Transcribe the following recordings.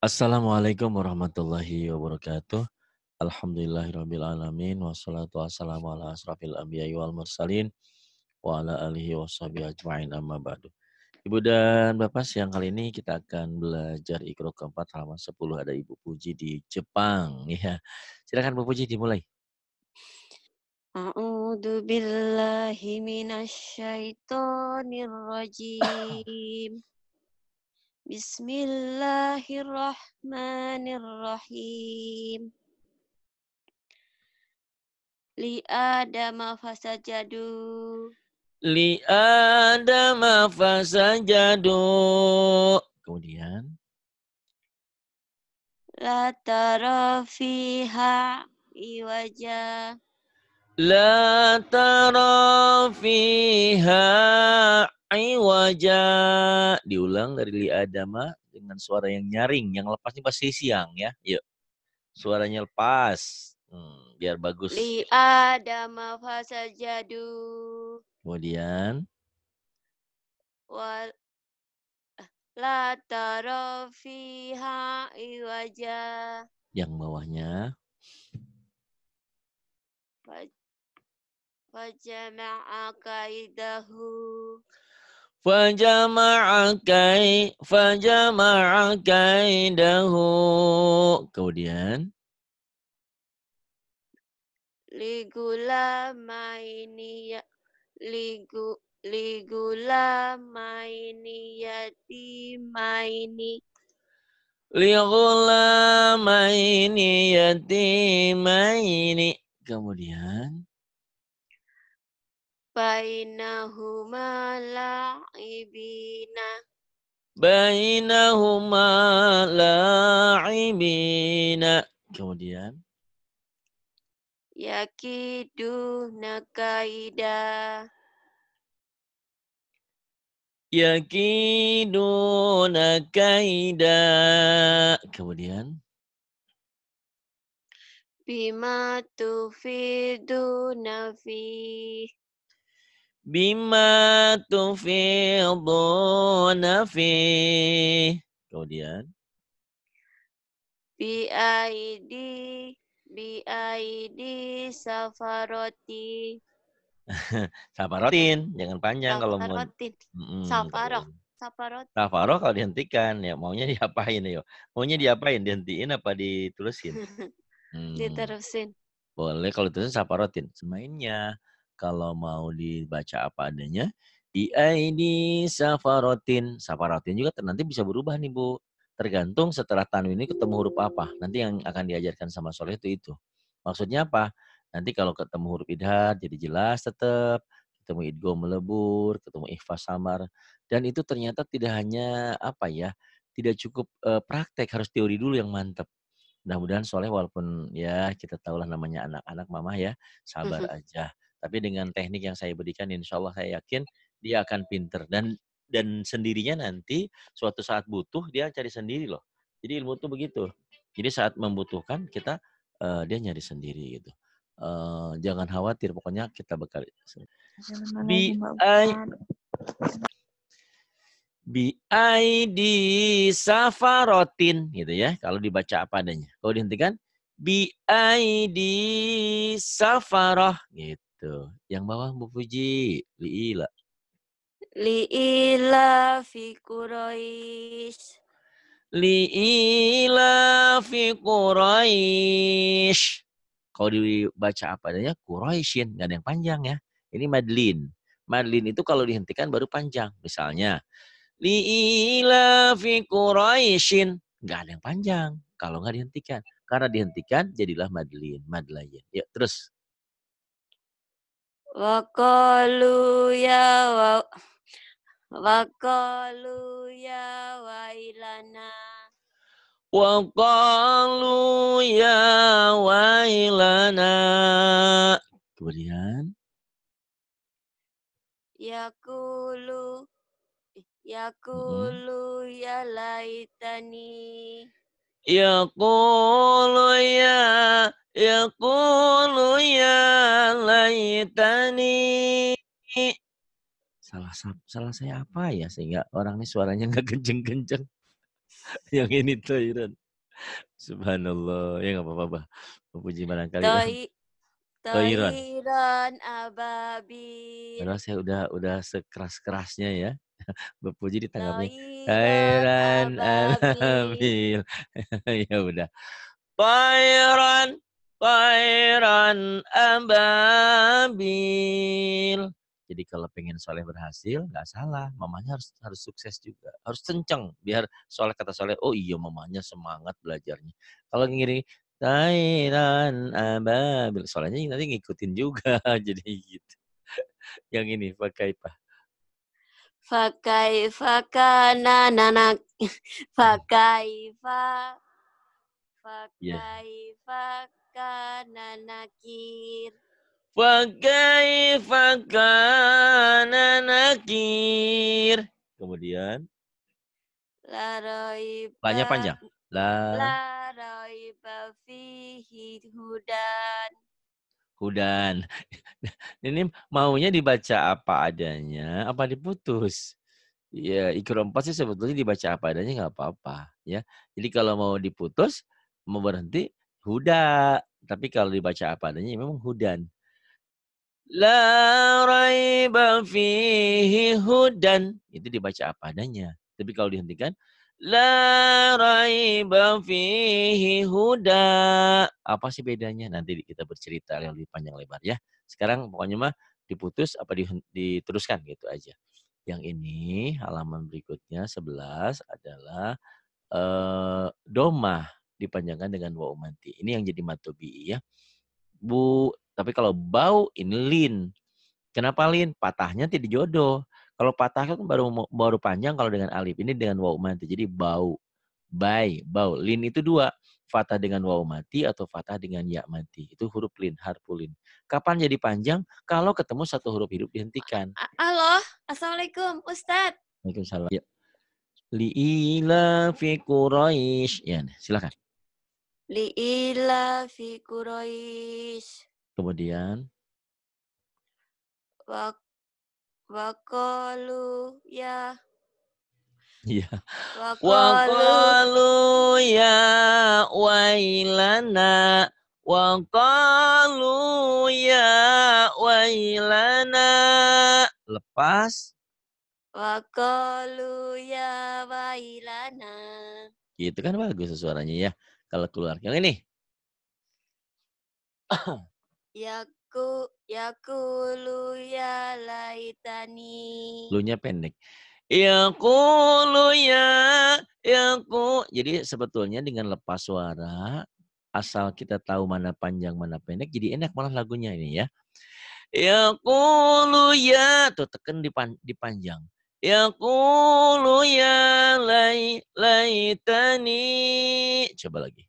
Assalamualaikum warahmatullahi wabarakatuh. Alhamdulillahirabbil alamin wassalatu wassalamu ala asrafil anbiya'i wal mursalin wa ala alihi washabihi ajmain amma ba'du. Ibu dan Bapak, siang kali ini kita akan belajar Iqra keempat halaman 10. Ada Ibu Puji di Jepang ya. Silakan Bu Puji dimulai. A'udzu billahi minasyaitonir rajim. Bismillahirrahmanirrahim. Li adama fasajadu. Li adama fasajadu. Kemudian La tara fiha iwaja. la tara fiha iwaja. Diulang dari li adama dengan suara yang nyaring, yang lepasnya pasti siang ya. Yuk, suaranya lepas. Biar bagus. Li adama fasajadu. Kemudian Wa la tara fiha iwaja. yang bawahnya Fajama'a kaidahu. fajama'a kaidahu. Kemudian Ligulamaini ya ligulamaini yatimaini lighulamaini yatimaini. Kemudian bainahuma la'ibina bainahuma la'ibina. Kemudian yakiduna kaida yakiduna kaida. Kemudian bima tufiduna fi bima tufiduna fi. Kemudian biaidi safaroti safarotin, jangan panjang kalau mau. safarotin Kalau safarot safaroh kalau dihentikan ya maunya diapain ya? Maunya diapain? Dihentiin apa ditulisin? diterusin. Boleh kalau ditulisin safarotin. Semainnya kalau mau dibaca apa adanya di safarotin. Safarotin juga nanti bisa berubah nih Bu. Tergantung setelah tanwin ini ketemu huruf apa. Nanti yang akan diajarkan sama Soleh itu. Maksudnya apa? Nanti kalau ketemu huruf idhar jadi jelas tetap. Ketemu idgham melebur, ketemu ikhfa samar. Dan itu ternyata tidak hanya apa ya, tidak cukup praktek, harus teori dulu yang mantap. Mudah-mudahan Soleh walaupun ya kita tahulah namanya anak-anak mama ya, sabar aja. Tapi dengan teknik yang saya berikan insya Allah saya yakin dia akan pinter. Dan sendirinya nanti suatu saat butuh dia cari sendiri loh. Jadi ilmu itu begitu. Jadi saat membutuhkan kita dia nyari sendiri gitu. Jangan khawatir pokoknya kita bakal bi aidi safarotin gitu ya. Kalau dibaca apa adanya. Kalau dihentikan bi aidi safaroh gitu. Yang bawah Bu Puji, liila. Li'ila fi Quraisy. Liila fi Quraisy. Kalau dibaca apa adanya Quraisyin, nggak ada yang panjang ya. Ini madlin. Madlin itu kalau dihentikan baru panjang. Misalnya liila fi Quraisyin. Nggak ada yang panjang kalau nggak dihentikan. Karena dihentikan jadilah madlin, madlayin. Yuk terus. Wa qalu ya wailana. Wa qalu ya wailana. Kemudian Yaqulu ya laitani. Yaqulu ya laitani. Salah saya apa ya sehingga orang ini suaranya nggak kenceng-kenceng. Yang ini toiran. Subhanallah. Ya nggak apa-apa, Bah. Puji barangkali Toi toiron. toiron ababil. Padahal saya udah sekeras-kerasnya ya. Puji ditanggapinya. Toiron Toiran ababil. ababil. Ya udah. Toiran, toiran ababil. Jadi kalau pengen soleh berhasil, nggak salah. Mamanya harus sukses juga. Harus kenceng. Biar soleh kata soleh, oh iya mamanya semangat belajarnya. Kalau ngiri, toiran ababil. Solehnya nanti ngikutin juga. Jadi gitu. Yang ini, pakai Pak. Fakaifa kana nanak. Fakaifa. Ya. Fakaifa kana nakir. Fakaifa kana nakir. Kemudian, La la-nya raiba. panjang. La, La raiba fihi hudan. hudan. Ini maunya dibaca apa adanya, apa diputus? Ya, Iqra 4 sih sebetulnya dibaca apa adanya nggak apa-apa. Ya. Jadi kalau mau diputus, mau berhenti, huda. Tapi kalau dibaca apa adanya, ya memang hudan. La raiba fihi hudan. Itu dibaca apa adanya. Tapi kalau dihentikan, la raiba fihi huda. Apa sih bedanya? Nanti kita bercerita yang lebih panjang lebar ya. Sekarang pokoknya mah diputus apa diteruskan gitu aja. Yang ini halaman berikutnya 11 adalah domah dipanjangkan dengan waw manti. Ini yang jadi matobi ya. Bu, tapi kalau bau ini lin. Kenapa lin? Patahnya tidak jodoh. Kalau patah kan baru panjang kalau dengan alif. Ini dengan waw mati. Jadi bau. Bai, bau. Lin itu dua. Fatah dengan waw mati atau fatah dengan ya mati. Itu huruf lin, harfu lin. Kapan jadi panjang? Kalau ketemu satu huruf hidup dihentikan. Halo, assalamualaikum, Ustadz. Waalaikumsalam. Ya. Li'ila fi Quraisy. Ya, silakan. Li'ila fi Quraisy. Kemudian. Waqalu ya. Iya. Wa Waqalu. qalu ya wailana. Wa qalu ya wailana. Lepas. Waqalu ya wailana. Gitu kan bagus suaranya ya. Kalau keluar. Yang ini. Yakulu ya laitani. Lu-nya pendek. Yaqulu ya. Jadi sebetulnya dengan lepas suara. Asal kita tahu mana panjang mana pendek. Jadi enak malah lagunya ini ya. Yaqulu ya. Tuh tekan dipanjang. Yaqulu ya laitani. Coba lagi.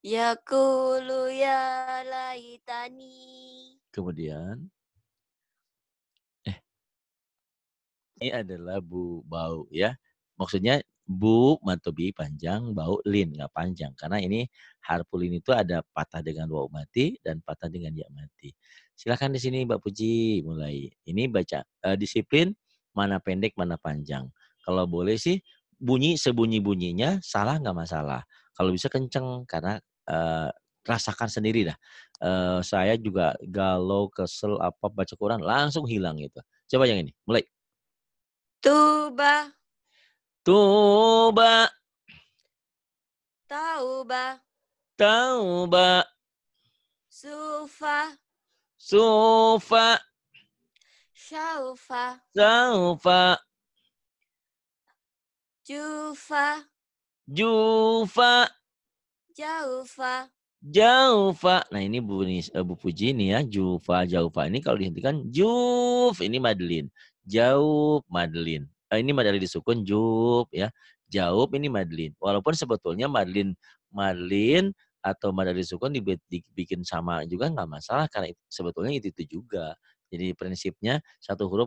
Yakulu ya laitani. Kemudian. Ini adalah bau ya. Maksudnya bu matobi panjang, bau lin nggak panjang. Karena ini harfu lin itu ada patah dengan waw mati dan patah dengan ya mati. Silakan di sini Mbak Puji mulai. Ini baca disiplin mana pendek mana panjang. Kalau boleh sih bunyi sebunyi-bunyinya salah nggak masalah. Kalau bisa kenceng karena rasakan sendiri dah. Saya juga galau, kesel apa baca Quran langsung hilang gitu. Coba yang ini, mulai. Tuba. Tuba, Tauba. tauba, Sufa. sufa, Syaufa. saufa, Jufa. jufa, Jaufa. jaufa. Nah ini Bu Puji nih ya, jufa, jaufa. Ini kalau dihentikan juf, ini Madeline. Jauh, Madeline. Ini Madeline disukun, juf ya. Jauh ini Madeline. Walaupun sebetulnya Madeline atau Madeline disukun dibikin sama juga nggak masalah karena sebetulnya itu juga. Jadi prinsipnya satu huruf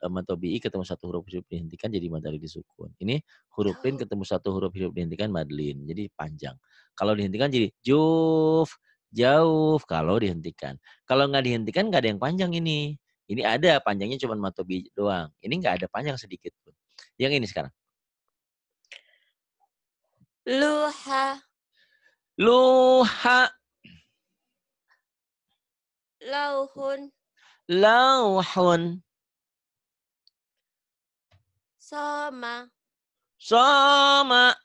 matobi'i ketemu satu huruf hidup dihentikan jadi Madeline disukun. Ini huruf lin ketemu satu huruf hidup dihentikan Madeline. Jadi panjang. Kalau dihentikan jadi juf, jauh kalau dihentikan. Kalau nggak dihentikan nggak ada yang panjang ini. Ini ada panjangnya cuma matobi doang. Ini nggak ada panjang sedikit pun. Yang ini sekarang. luha, luha, lauhun, lauhun, soma, soma,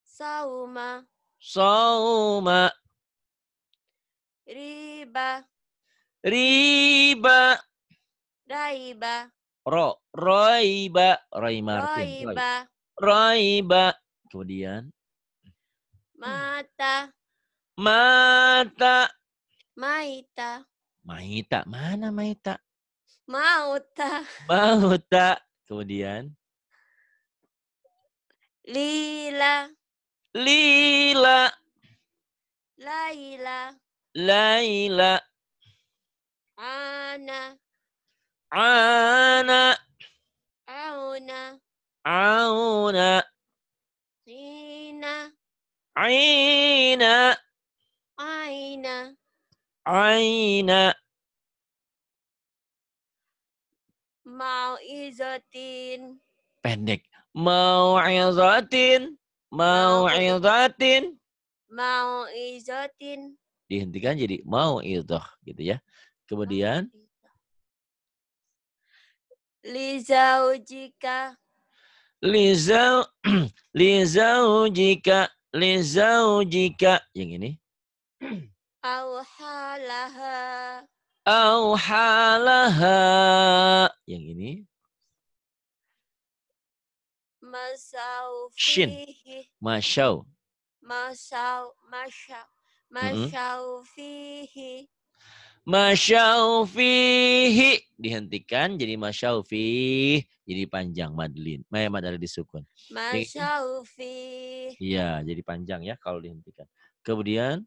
sauma, sauma, riba, riba, raiba, roiba, Roy Martin, roiba, roiba. Kemudian mata, mata, maita, maita, mana maita? mauta, Mauta. Kemudian lila, lila, laila, laila, ana, ana, auna, auna, hina, aina, aina, aina. mau'izatin, Pendek. Mau'izatin, mau'i, mau'izatin. mau'izatin, Dihentikan jadi mau'izah gitu ya. Kemudian mau'izah. Lizaujika, lizau lizaujika, lizaujika. Yang ini auhalaha, auhalaha. Yang ini shin, masaufihi, masyau. masau, Mm-mm. masaufihi, Masyau fihi. Dihentikan jadi masyau fih. Jadi panjang madlin. Mad ada disukun. Yang ini masaufihi, iya jadi panjang ya kalau dihentikan. Kemudian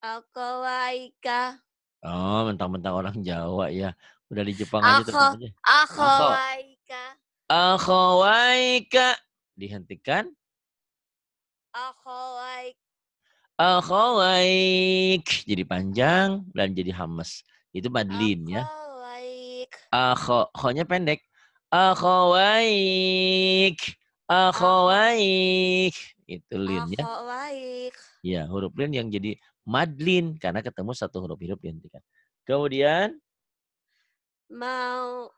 akawaika, oh mentang-mentang orang Jawa ya. Udah di Jepang aja tetap aja. Akho. akhawaika, Akhawaika. Dihentikan. akhawaik, Akhawaik. Jadi panjang dan jadi hamas. Itu madlin ya. akhawaik, Kho-nya pendek. Akhawaik. Akhawaik. Itu lin ya. akhawaik, Ya, huruf lin yang jadi madlin karena ketemu satu huruf hidup dihentikan. Kemudian mau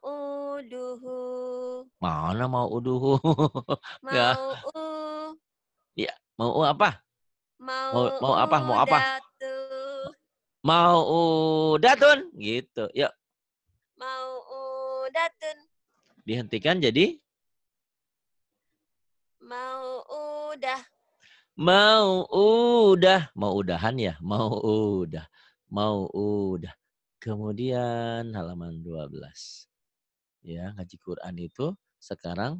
uduhu, mana mau uduhu? Ya, mau ya, mau apa? mau Mau apa? Mau apa? udatu, Mau udatun gitu. Yuk, mau udatun, dihentikan jadi mau udah, mau udah, mau udahan ya, mau udah. Mau udah. Kemudian halaman 12. Ya, ngaji Quran itu sekarang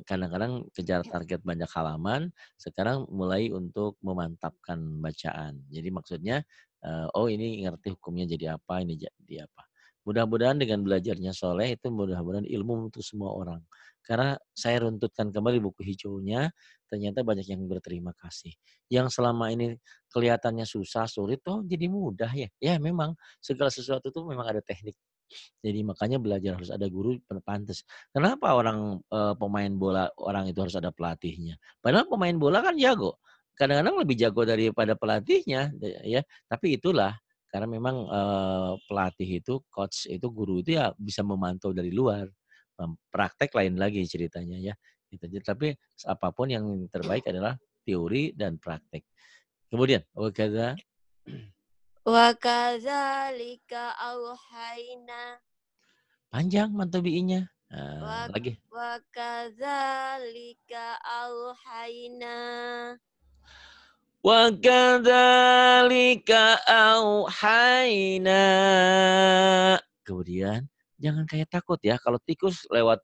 kadang-kadang kejar target banyak halaman, sekarang mulai untuk memantapkan bacaan. Jadi maksudnya oh ini ngerti hukumnya jadi apa, ini jadi apa. Mudah-mudahan dengan belajarnya soleh itu mudah-mudahan ilmu untuk semua orang. Karena saya runtutkan kembali buku hijaunya, ternyata banyak yang berterima kasih. Yang selama ini kelihatannya susah, sulit, oh jadi mudah ya. Ya memang segala sesuatu itu memang ada teknik. Jadi makanya belajar harus ada guru pantas. Kenapa orang pemain bola orang itu harus ada pelatihnya? Padahal pemain bola kan jago. Kadang-kadang lebih jago daripada pelatihnya ya. Tapi itulah karena memang pelatih itu coach itu guru itu ya bisa memantau dari luar. Praktek lain lagi ceritanya ya. Gitu. Tapi apapun yang terbaik adalah teori dan praktek. Kemudian wakada wa kadzalika auhayna, panjang mantubi'inya. wa Lagi. wa kadzalika auhayna, Wa kadzalika auhayna. Kemudian jangan kayak takut ya. Kalau tikus lewat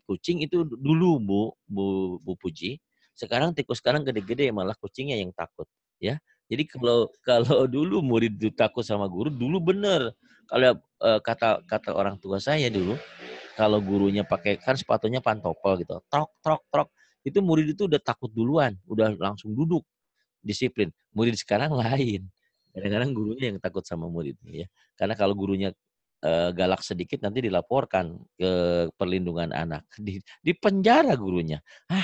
kucing itu dulu Bu Puji. Sekarang tikus sekarang gede-gede malah kucingnya yang takut ya. Jadi kalau kalau dulu murid itu takut sama guru dulu bener. Kalau kata orang tua saya dulu kalau gurunya pakai kan sepatunya pantopel gitu. Trok trok trok. Itu murid itu udah takut duluan, udah langsung duduk disiplin. Murid sekarang lain. Kadang-kadang gurunya yang takut sama muridnya ya. Karena kalau gurunya galak sedikit nanti dilaporkan ke perlindungan anak. Di penjara gurunya.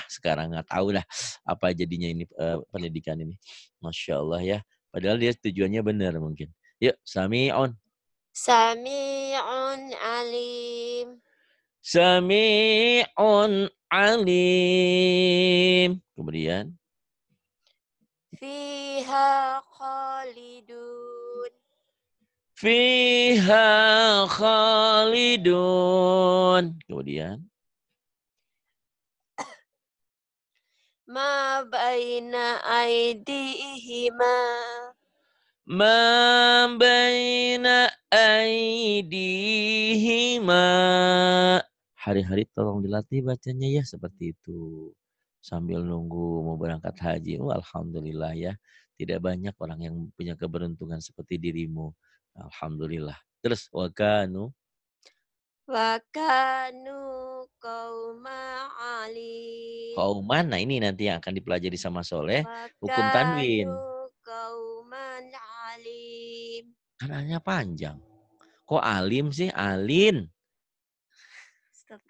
Sekarang nggak tahu dah apa jadinya ini pendidikan ini. Masya Allah ya. Padahal dia tujuannya benar mungkin. Yuk, Sami'un. Sami'un alim. Sami'un alim. Kemudian. Fiha khalidun. Fiha khalidun. Kemudian. Ma baina aidihima. Ma baina aidihima. Hari-hari tolong dilatih bacanya ya seperti itu. Sambil nunggu mau berangkat haji. Alhamdulillah ya. Tidak banyak orang yang punya keberuntungan seperti dirimu. Alhamdulillah. Terus wakanu. Wa kanu qauma alim. Kauman. Nah ini nanti yang akan dipelajari sama Soleh. Wa Hukum tanwin. kanu qauman alim. Kan hanya panjang. Kok alim sih? Alin.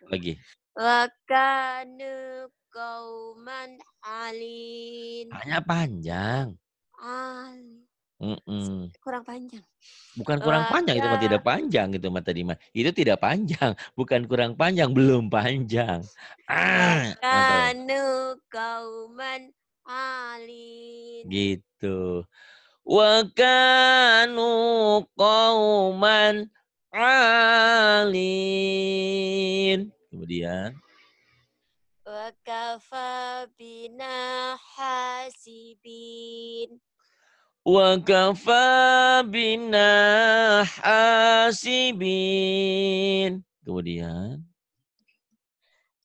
Lagi. Wa kanu qauman alim. Hanya panjang. Alim. Kurang panjang. Bukan kurang panjang, itu mah tidak panjang itu mah tadi mah. Itu tidak panjang, bukan kurang panjang, belum panjang. Kanu qauman alim. Gitu. Wa kanu qauman alin. Kemudian Wa kafa bina hasibin. wa kafa bina hasibin. Kemudian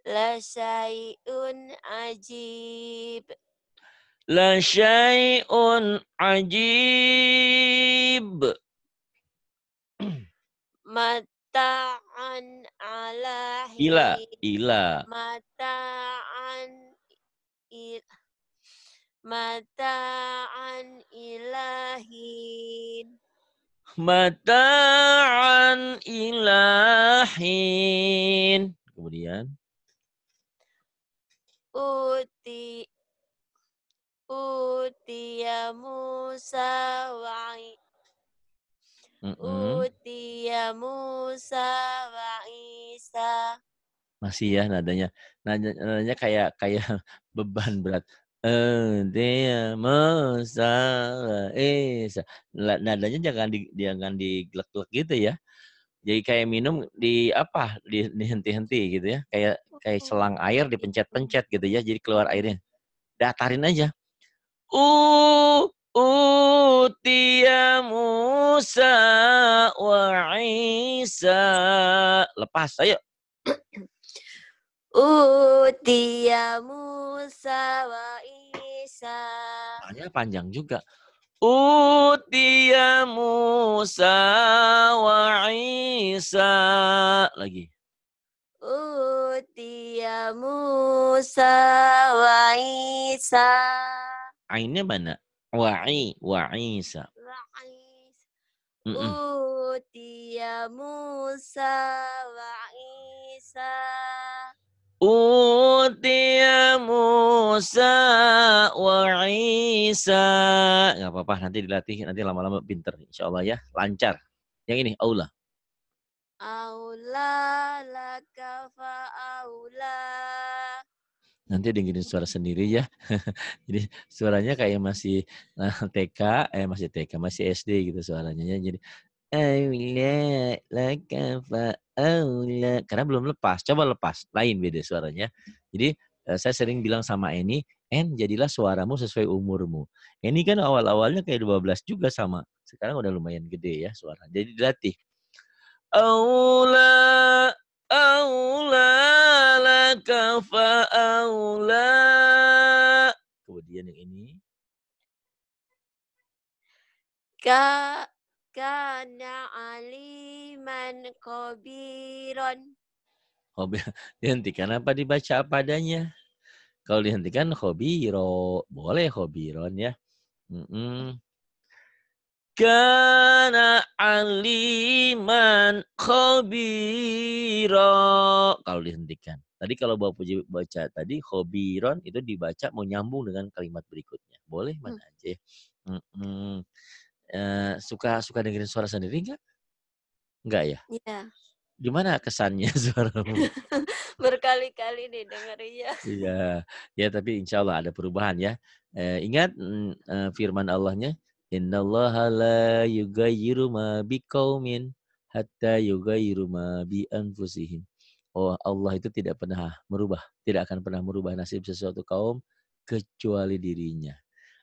La syai'un ajib. la syai'un ajib. Mata'an ala Ila. Mata'an ilahin. Mata'an ilahin. Kemudian Utiya Musa wa Isa. Masih ya nadanya. Nadanya kayak beban berat. Dia Musa wa Isa. Nadanya jangan digelek-gelek gitu ya. Jadi kayak minum dihenti-henti gitu ya. Kayak selang air dipencet-pencet gitu ya. Jadi keluar airnya. Datarin aja. Utiya Musa wa Isa. Lepas, ayo. Utiya Musa wa Isa. Tanya panjang juga. Utiya Musa wa Isa. Lagi. Utiya Musa wa Isa. Ainnya mana? Wa Isa. Utiya Musa wa Isa. Utiya Musa wa Isa. Gak apa-apa, nanti dilatih, nanti lama-lama pinter. Insya Allah ya, lancar. Yang ini, aula. Aula laka fa aula. Nanti dengerin suara sendiri ya. Jadi suaranya kayak masih TK, masih SD gitu suaranya ya. Jadi aula laka fa aula. Karena belum lepas. Coba lepas. Lain beda suaranya. Jadi saya sering bilang sama Eni, jadilah suaramu sesuai umurmu. Eni kan awal-awalnya kayak 12 juga sama. Sekarang udah lumayan gede ya suara. Jadi dilatih. Aula laka fa aula. Kemudian yang ini. Kana aliman khabiron. Dihentikan apa dibaca apa adanya? Kalau dihentikan khobiro, boleh khobiron ya. Kana aliman khabira. Kalau dihentikan. Tadi kalau Bapak Puji baca tadi khabiron itu dibaca mau nyambung dengan kalimat berikutnya. Boleh mana aja ya. Suka dengerin suara sendiri enggak? Enggak ya? Iya. Gimana kesannya suaramu? Berkali-kali nih dengernya. Iya, ya tapi insya Allah ada perubahan ya. Ingat firman Allahnya, Innallaha la yughayyiru ma biqaumin hatta yughayyiru ma bi anfusihim. Oh, Allah itu tidak akan pernah merubah nasib sesuatu kaum kecuali dirinya.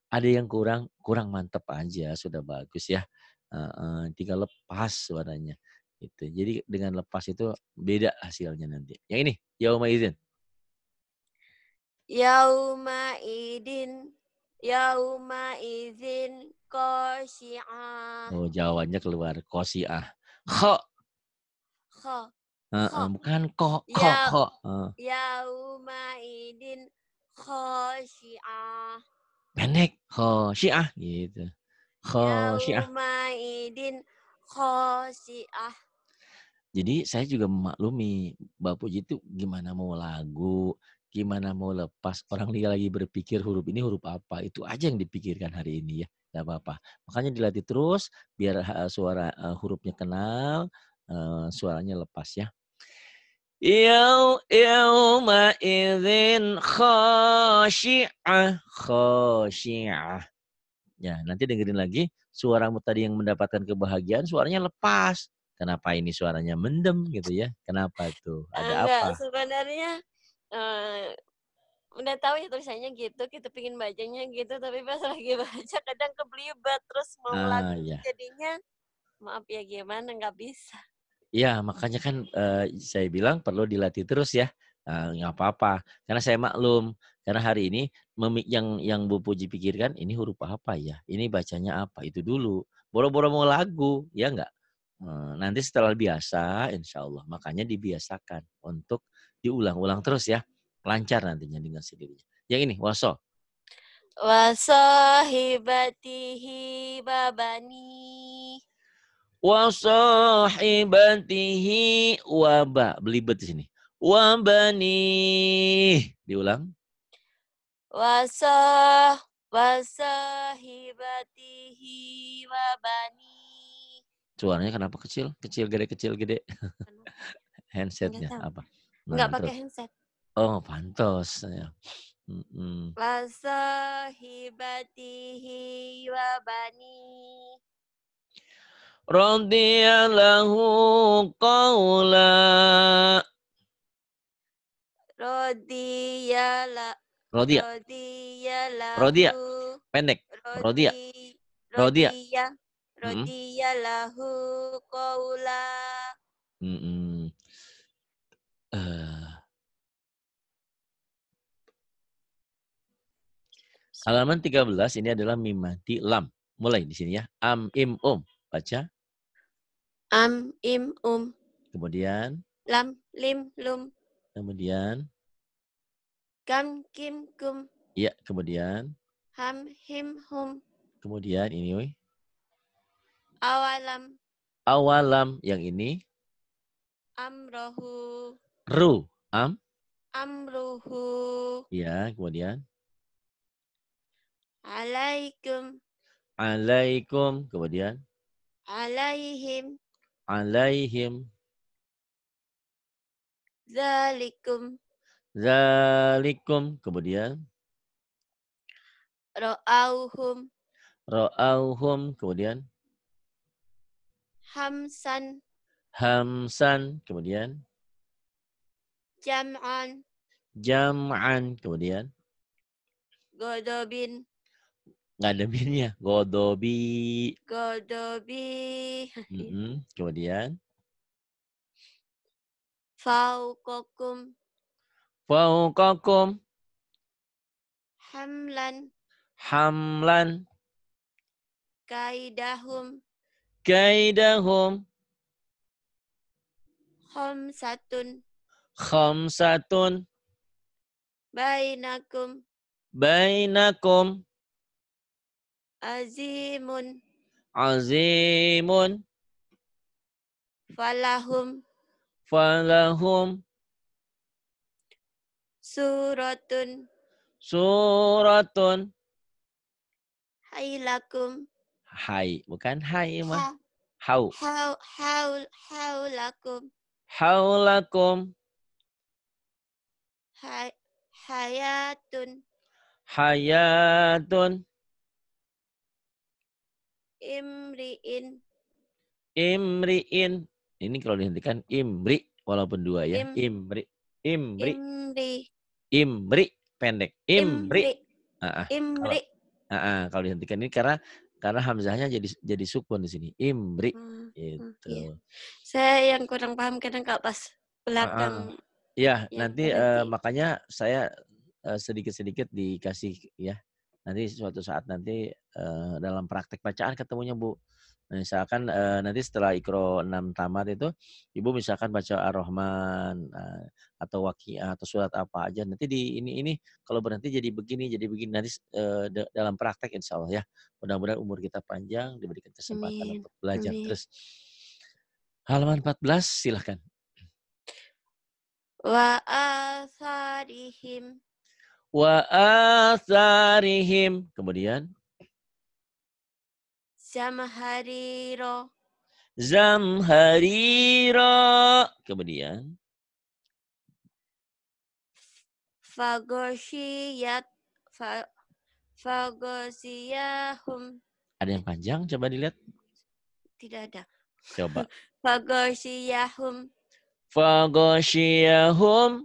Ada yang kurang mantep aja sudah bagus ya. Tinggal lepas suaranya. Itu. Jadi dengan lepas itu beda hasilnya nanti. Yang ini, yauma idzin. Yauma idzin khashi'ah. Oh, jawabannya keluar qasiah. Kho. Kha. Bukan kok. Ya Kho. yauma idzin khashi'ah. Pendek. Khasyiah gitu. Khasyiah. Yauma idzin khashi'ah. Jadi saya juga memaklumi Bapak Puji itu gimana mau lagu, gimana mau lepas. Orang dia lagi berpikir huruf ini huruf apa. Itu aja yang dipikirkan hari ini ya. Gak apa-apa. Makanya dilatih terus biar suara hurufnya kenal, suaranya lepas ya. Yauma idzin khasyi'ah. Ya, nanti dengerin lagi suaramu tadi yang mendapatkan kebahagiaan suaranya lepas. Kenapa ini suaranya mendem gitu ya? Kenapa tuh? Ada Enggak, apa? sebenarnya udah tahu ya tulisannya gitu, kita pingin bacanya gitu, tapi pas lagi baca kadang kebelibat terus mau lagu Ya. jadinya maaf ya gimana nggak bisa. Ya, makanya kan saya bilang perlu dilatih terus ya. Nggak apa-apa. Karena saya maklum. Karena hari ini yang Bu Puji pikirkan ini huruf apa ya? Ini bacanya apa? Itu dulu. Boro-boro mau lagu, ya enggak? Nanti setelah biasa, insya Allah. Makanya dibiasakan untuk diulang-ulang terus ya. Lancar nantinya dengan sendirinya. Yang ini, waso. Wasahibatihi babani. Wasahibatihi waba. Belibet di sini. Wabani. Diulang. Wasahibatihi babani. Suaranya kenapa kecil? Kecil gede. Handsetnya Enggak tahu. apa? Enggak Nah, pakai terus. handset. Oh, pantos. Ya. Wasahibatihi wabani. Radiyallahu qawla. Rodiyala. Rodia. Rodia. Rodiyalahu. Pendek. Rodia. Rodia. Rodiyalahu qawla. Halaman 13 ini adalah mim mati lam. Mulai di sini ya. Am im um. Baca. Am im Kemudian. Lam lim lum. Kemudian. Kam kim kum. Iya, kemudian. Ham him hum. Kemudian ini woi. Awalam. Awalam yang ini. Amrohu. Ru. Amruhu. Iya, kemudian. Alaikum. Alaikum. Kemudian. Alaihim. Alaihim. Zalikum. Zalikum. Kemudian. Ro'auhum. Ra'auhum. Kemudian. Hamsan. Hamsan. Kemudian. Jam'an. Jam'an. Kemudian. Godobin. Nggak ada binnya. Godobi. Godobi. Kemudian. Faukokum. Fauqakum. Hamlan. Hamlan. Kaidahum. Kaidahum. Khamsatun. Khamsatun. Bainakum. Bainakum. Azimun. azimun. Falahum. Falahum. Suratun. Suratun. Hailakum. Hai, bukan hai mah. Ha. Hau. Haulakum. Haulakum. Hayatun. Hayatun. Imri'in. Imri'in. Ini kalau dihentikan imri walaupun dua ya. Imri. Imri. Imri. Imri pendek. Imri. Imri. Kalau Imri. kalau dihentikan ini karena hamzahnya jadi sukun di sini. Imri. Itu. Iya. Saya yang kurang paham kadang kalau pas belakang ya yang nanti berhenti. makanya saya sedikit-sedikit dikasih ya. Nanti suatu saat nanti dalam praktek bacaan ketemunya Bu. Misalkan nanti setelah Iqra 6 tamat itu Ibu misalkan baca Ar-Rahman atau Waqiah atau surat apa aja nanti di ini kalau berhenti jadi begini nanti dalam praktek insya Allah ya. Mudah-mudahan umur kita panjang diberikan kesempatan Amin. untuk belajar. Amin. Terus halaman 14 silahkan. Wa asarihim. Wa atharihim. Kemudian Zamhariro. Zamharira. Kemudian Fagoshiyat. Fagoshiyahum. ada yang panjang coba dilihat. Tidak ada. Coba. Fagoshiyahum. Fagoshiyahum.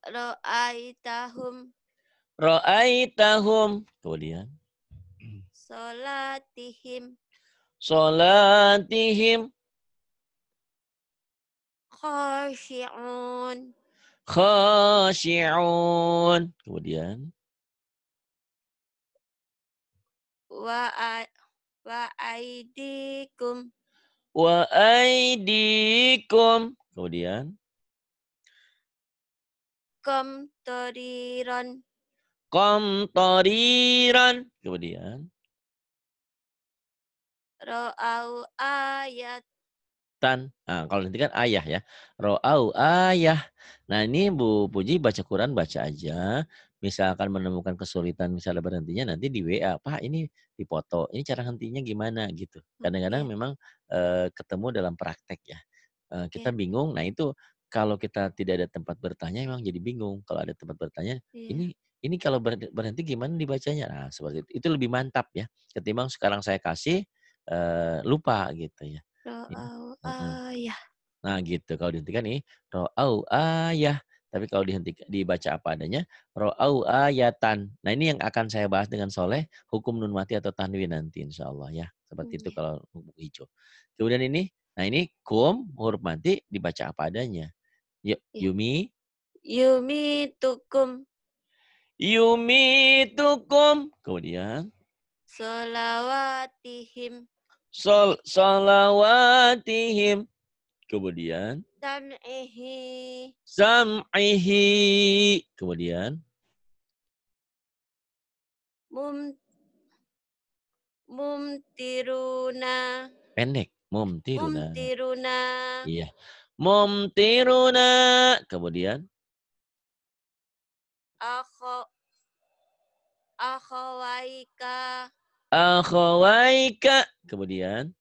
Ro'aitahum. Ra'aitahum. Kemudian Solatihim. Solatihim. Khashi'un. Khashi'un. Kemudian Wa aidikum. wa aidikum. Kemudian Qamtariran. qamtariran. Kemudian Ra'au ayat. Kalau nanti kan ayah ya. Ro'au ayah. Nah ini Bu Puji baca Quran baca aja. Misalkan menemukan kesulitan misalnya berhentinya nanti di WA. Pak ini dipoto. Ini cara hentinya gimana gitu. Kadang-kadang memang ketemu dalam praktek ya. Kita bingung. Nah itu kalau kita tidak ada tempat bertanya memang jadi bingung. Kalau ada tempat bertanya ini kalau berhenti gimana dibacanya. Nah seperti itu. Itu lebih mantap ya. Ketimbang sekarang saya kasih lupa gitu ya. Ra'au ayah. Nah gitu kalau dihentikan nih ro'au ayah. Tapi kalau dibaca apa adanya ro'au ayatan. Nah ini yang akan saya bahas dengan Soleh hukum nun mati atau tanwin nanti insya Allah ya. Seperti itu kalau hukum hijau. Kemudian ini, nah ini kum huruf mati dibaca apa adanya. Yumi. Yumi tukum. Yumi tukum. Kemudian Solawatihim. Salawatihim. Kemudian Sam'ihi. sam'ihi. Kemudian Mumtiruna. pendek. Mumtiruna. Mumtiruna. Iya. Mumtiruna. Kemudian Akhawaika. akhawaika. Kemudian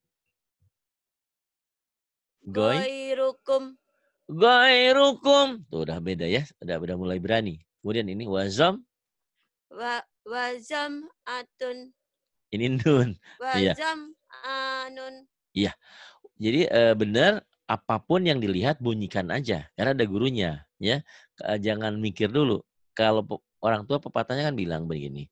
Goirukum. Gairukum. Tuh udah beda ya. Udah mulai berani. Kemudian ini wazam. Wazam atun. Ini nun. Iya. Wazam anun. Iya. Jadi benar apapun yang dilihat bunyikan aja. Karena ada gurunya. Ya. Jangan mikir dulu. Kalau orang tua pepatahnya kan bilang begini.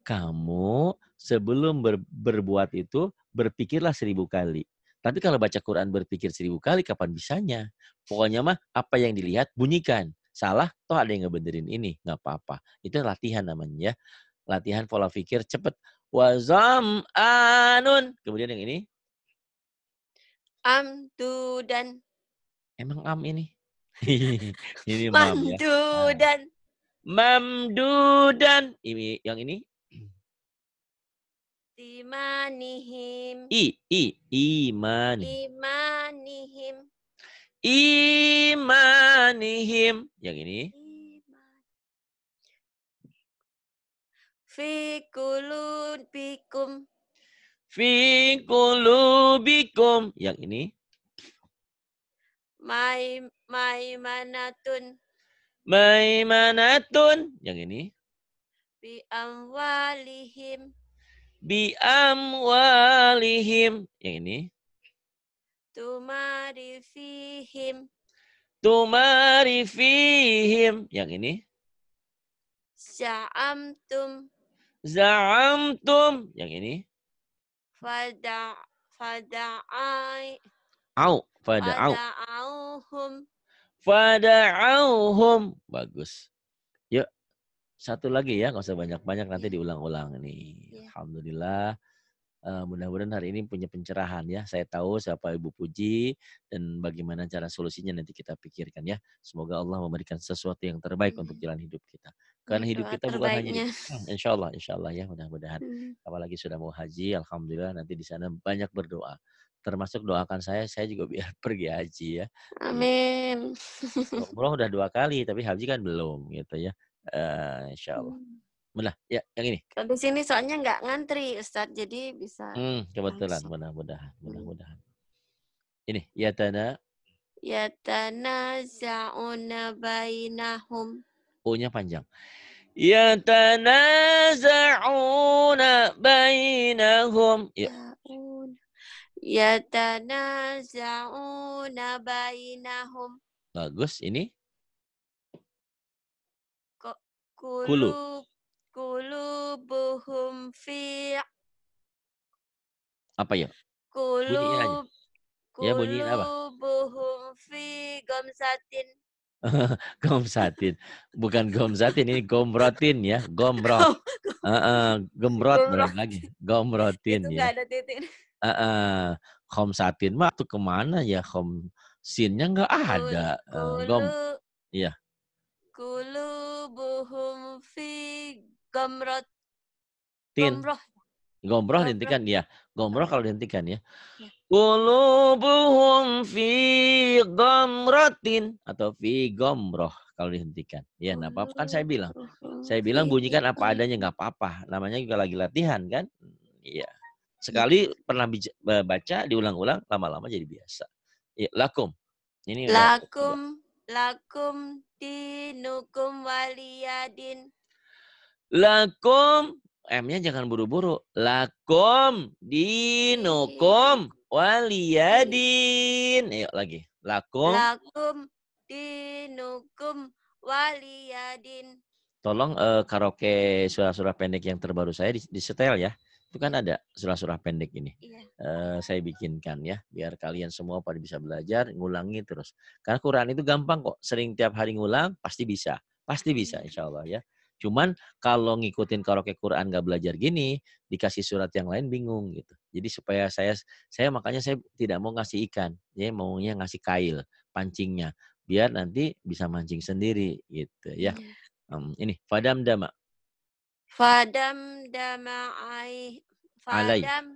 Kamu sebelum berbuat itu berpikirlah 1000 kali. Tapi kalau baca Quran berpikir 1000 kali kapan bisanya? Pokoknya mah apa yang dilihat bunyikan. Salah toh ada yang ngebenerin ini, nggak apa-apa. Itu latihan namanya ya. Latihan pola pikir cepet. Wazam anun. Kemudian yang ini. Amdudan. Emang ini? Ini mam ya. Mamdudan. Mamdudan. Ini yang ini. imanihim. Imani. Imanihim. Imanihim. Yang ini. Fi qulubikum. Fi qulubikum. Yang ini. Maimanatun. Maimanatun. Yang ini. Bi amwalihim. Bi amwalihim. Yang ini. Tumari fihim. Tumari fihim. Yang ini. Za'amtum. Za'amtum. Yang ini. Fada'ai. Au. Fada'au. Fada'auhum. Fada'auhum. Bagus. Yuk. Satu lagi ya. Nggak usah banyak-banyak. Nanti Ya. diulang-ulang nih. Ya. Alhamdulillah. Mudah-mudahan hari ini punya pencerahan ya. Saya tahu siapa Ibu Puji dan bagaimana cara solusinya nanti kita pikirkan ya. Semoga Allah memberikan sesuatu yang terbaik untuk jalan hidup kita. Karena Ini hidup doa kita bukan hanya terbaiknya. insya Allah ya mudah-mudahan. Apalagi sudah mau haji, alhamdulillah nanti di sana banyak berdoa. Termasuk doakan saya juga biar pergi haji ya. Amin. Umroh udah 2 kali, tapi haji kan belum gitu ya. Insya Allah. Benar, ya yang ini. Kalau di sini soalnya nggak ngantri Ustadz, jadi bisa Kebetulan, langsung. mudah-mudahan. Ini, Yatanaza'una bainahum. O-nya panjang. Yatanaza'una bainahum. Ya. Yatanaza'una bainahum. Bagus, ini. Kulu. Kulubuhum fi. Apa ya? Bunyiin aja. Ya, bunyiin apa? Kulubuhum fi gomsatin. Gomsatin. Bukan gomsatin, ini gomrotin ya. Gomrot. Gemrot benar lagi. Gomrotin Itu ya. nggak ada titik. Khomsatin mah tuh kemana ya? Sinnya nggak ada. Iya. Kulubuhum fi gomrot. Gomroh dihentikan ya. Gomroh kalau dihentikan ya. Qulubuhum fi ghamratin atau fi gomroh kalau dihentikan. Ya, enggak apa-apa kan saya bilang. Saya bilang bunyikan apa adanya enggak apa-apa. Namanya juga lagi latihan kan? Iya. Sekali pernah baca diulang-ulang lama-lama jadi biasa. Ya, lakum. Ini lakum dinukum waliyadin. Lakum M-nya jangan buru-buru. Lakum dinukum waliyadin. Ayo lagi. Lakum dinukum waliyadin. Tolong karaoke surah-surah pendek yang terbaru saya disetel ya. Itu kan ada surah-surah pendek ini. Saya bikinkan ya. Biar kalian semua pada bisa belajar, ngulangi terus. Karena Quran itu gampang kok. Sering tiap hari ngulang, pasti bisa. Pasti bisa insya Allah ya. Cuman kalau ngikutin karaoke Quran nggak belajar gini, dikasih surat yang lain bingung gitu. Jadi supaya saya makanya saya tidak mau ngasih ikan, ya maunya ngasih kail, pancingnya, biar nanti bisa mancing sendiri gitu ya. Ini fadam dama alaihim.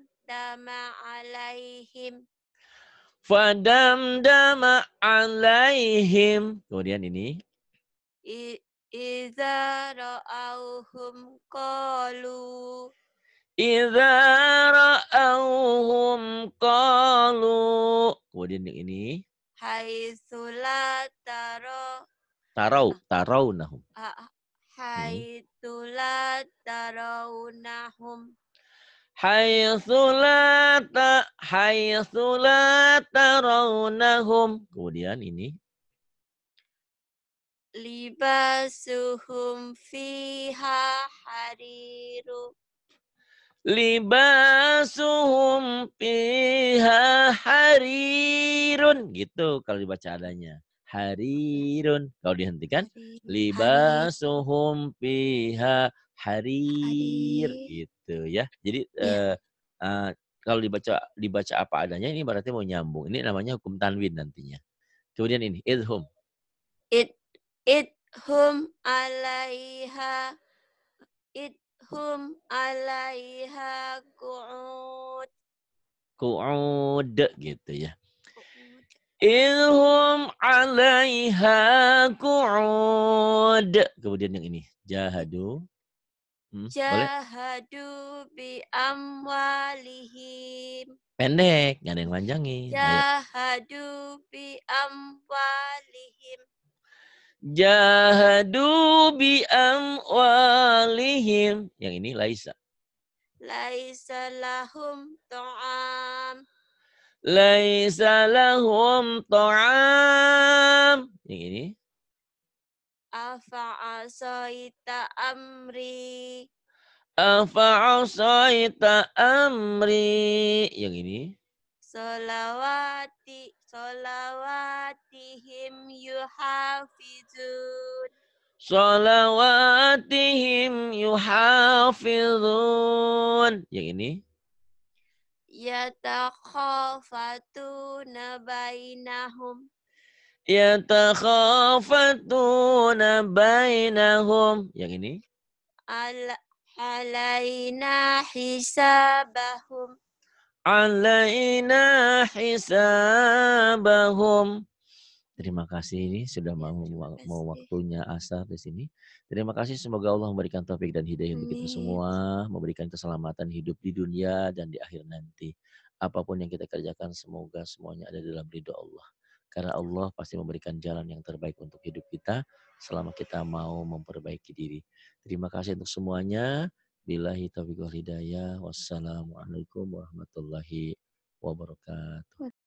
Fadam dama alaihim. Kemudian ini. Idza ra'auhum qalu. Idza ra'auhum qalu. Kemudian yang ini. Haitsu la tarawnahum. Haitsu la tarawnahum. Haitsu la tarawnahum. Kemudian ini. Libasuhum fiha hariru. Libasuhum fiha harirun. Gitu kalau dibaca adanya. Harirun. Kalau dihentikan. Libasuhum fiha harir. Gitu ya. Jadi kalau dibaca apa adanya ini berarti mau nyambung. Ini namanya hukum tanwin nantinya. Kemudian ini. Idhum. Idhum alaiha hum 'alaiha qu'ud. Qu'ud gitu ya. Qu'ud. Idhum 'alaiha qu'ud. Kemudian yang ini, jahadu. Boleh? Jahadu bi amwalihim. Pendek, nggak ada yang panjangin. Ayo. Jahadu bi amwalihim. Jahadu bi amwalihim. Yang ini laisa. Laisa lahum ta'am. Laisa lahum ta'am. Yang ini. Afa'asaita amri. Afa'asaita amri. Yang ini. Solawatihim yuhafizun. Salawatihim yuhafizun. Yang ini. Yatakhafatuna bainahum. Yatakhafatuna bainahum. Yang ini. Alaina hisabahum. Alaina hisabahum. Terima kasih ini sudah Ya, mau terima kasih. waktunya asar di sini. Terima kasih, semoga Allah memberikan taufik dan hidayah untuk kita Amin. semua, memberikan keselamatan hidup di dunia dan di akhir nanti. Apapun yang kita kerjakan semoga semuanya ada dalam ridho Allah. Karena Allah pasti memberikan jalan yang terbaik untuk hidup kita selama kita mau memperbaiki diri. Terima kasih untuk semuanya. Billahi taufiq wal hidayah. Wassalamualaikum warahmatullahi wabarakatuh.